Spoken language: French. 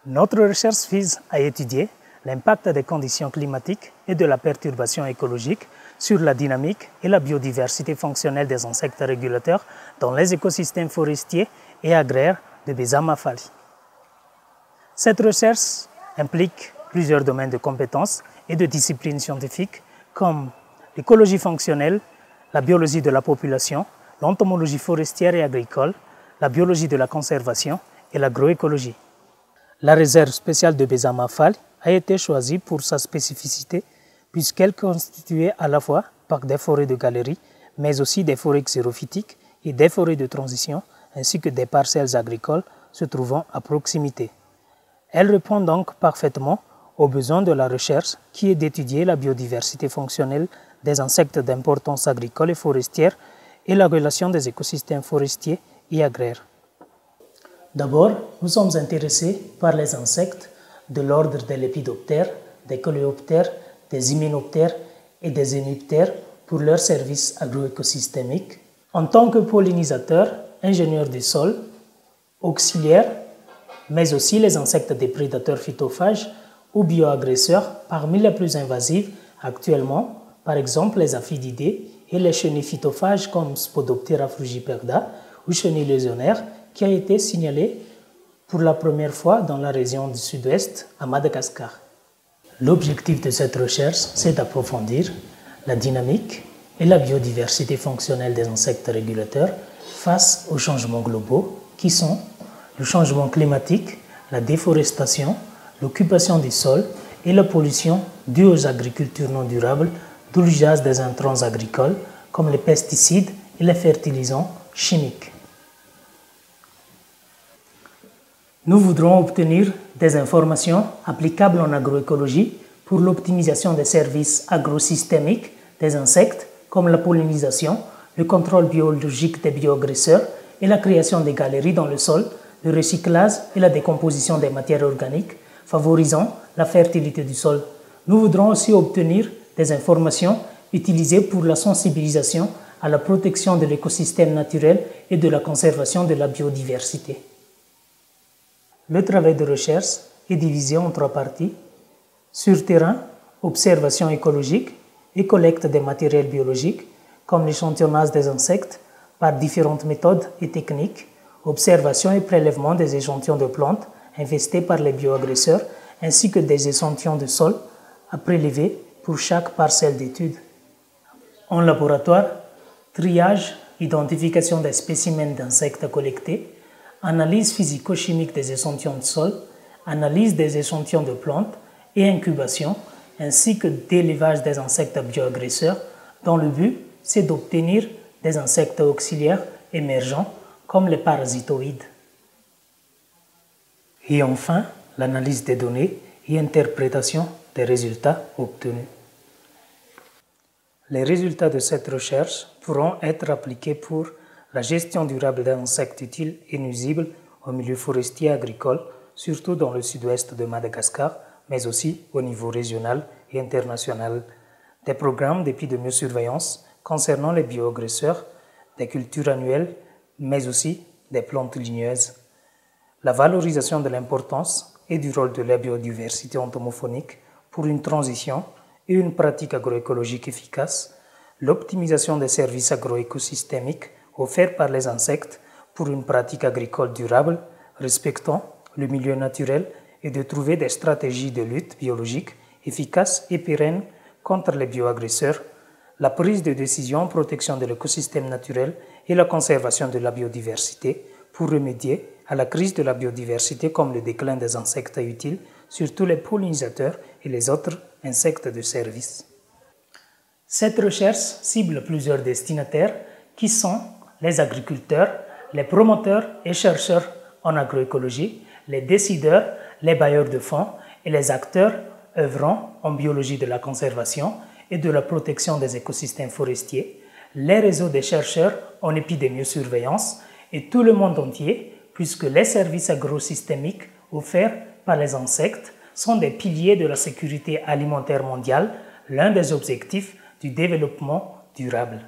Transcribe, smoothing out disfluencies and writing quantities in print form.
Notre recherche vise à étudier l'impact des conditions climatiques et de la perturbation écologique sur la dynamique et la biodiversité fonctionnelle des insectes régulateurs dans les écosystèmes forestiers et agraires de Bezama-Fali. Cette recherche implique plusieurs domaines de compétences et de disciplines scientifiques comme l'écologie fonctionnelle, la biologie de la population, l'entomologie forestière et agricole, la biologie de la conservation et l'agroécologie. La réserve spéciale de Bezama-Fali a été choisie pour sa spécificité puisqu'elle est constituée à la fois par des forêts de galeries, mais aussi des forêts xérophytiques et des forêts de transition, ainsi que des parcelles agricoles se trouvant à proximité. Elle répond donc parfaitement aux besoins de la recherche qui est d'étudier la biodiversité fonctionnelle des insectes d'importance agricole et forestière et la relation des écosystèmes forestiers et agraires. D'abord, nous sommes intéressés par les insectes de l'ordre des lépidoptères, des coléoptères, des hyménoptères et des hémiptères pour leurs services agroécosystémiques. En tant que pollinisateurs, ingénieurs du sol, auxiliaires, mais aussi les insectes des prédateurs phytophages ou bioagresseurs parmi les plus invasives actuellement, par exemple les aphididés et les chenilles phytophages comme Spodoptera frugiperda ou chenilles légionnaires qui a été signalé pour la première fois dans la région du sud-ouest à Madagascar. L'objectif de cette recherche, c'est d'approfondir la dynamique et la biodiversité fonctionnelle des insectes régulateurs face aux changements globaux qui sont le changement climatique, la déforestation, l'occupation des sols et la pollution due aux agricultures non durables, d'où l'usage des intrants agricoles comme les pesticides et les fertilisants chimiques. Nous voudrons obtenir des informations applicables en agroécologie pour l'optimisation des services agrosystémiques des insectes comme la pollinisation, le contrôle biologique des bioagresseurs et la création des galeries dans le sol, le recyclage et la décomposition des matières organiques, favorisant la fertilité du sol. Nous voudrons aussi obtenir des informations utilisées pour la sensibilisation à la protection de l'écosystème naturel et de la conservation de la biodiversité. Le travail de recherche est divisé en 3 parties. Sur terrain, observation écologique et collecte des matériels biologiques, comme l'échantillonnage des insectes par différentes méthodes et techniques, observation et prélèvement des échantillons de plantes infestées par les bioagresseurs, ainsi que des échantillons de sol à prélever pour chaque parcelle d'étude. En laboratoire, triage, identification des spécimens d'insectes à collecter, analyse physico-chimique des échantillons de sol, analyse des échantillons de plantes et incubation, ainsi que d'élevage des insectes bioagresseurs, dont le but, c'est d'obtenir des insectes auxiliaires émergents comme les parasitoïdes. Et enfin, l'analyse des données et interprétation des résultats obtenus. Les résultats de cette recherche pourront être appliqués pour la gestion durable d'insectes utiles et nuisibles au milieu forestier et agricole, surtout dans le sud-ouest de Madagascar, mais aussi au niveau régional et international, des programmes d'épidémiosurveillance concernant les bioagresseurs, des cultures annuelles, mais aussi des plantes ligneuses, la valorisation de l'importance et du rôle de la biodiversité entomophonique pour une transition et une pratique agroécologique efficace, l'optimisation des services agroécosystémiques offerts par les insectes pour une pratique agricole durable, respectant le milieu naturel et de trouver des stratégies de lutte biologique efficaces et pérennes contre les bioagresseurs, la prise de décision en protection de l'écosystème naturel et la conservation de la biodiversité pour remédier à la crise de la biodiversité comme le déclin des insectes utiles, surtout les pollinisateurs et les autres insectes de service. Cette recherche cible plusieurs destinataires qui sont les agriculteurs, les promoteurs et chercheurs en agroécologie, les décideurs, les bailleurs de fonds et les acteurs œuvrant en biologie de la conservation et de la protection des écosystèmes forestiers, les réseaux des chercheurs en épidémiosurveillance et tout le monde entier, puisque les services agrosystémiques offerts par les insectes sont des piliers de la sécurité alimentaire mondiale, l'un des objectifs du développement durable.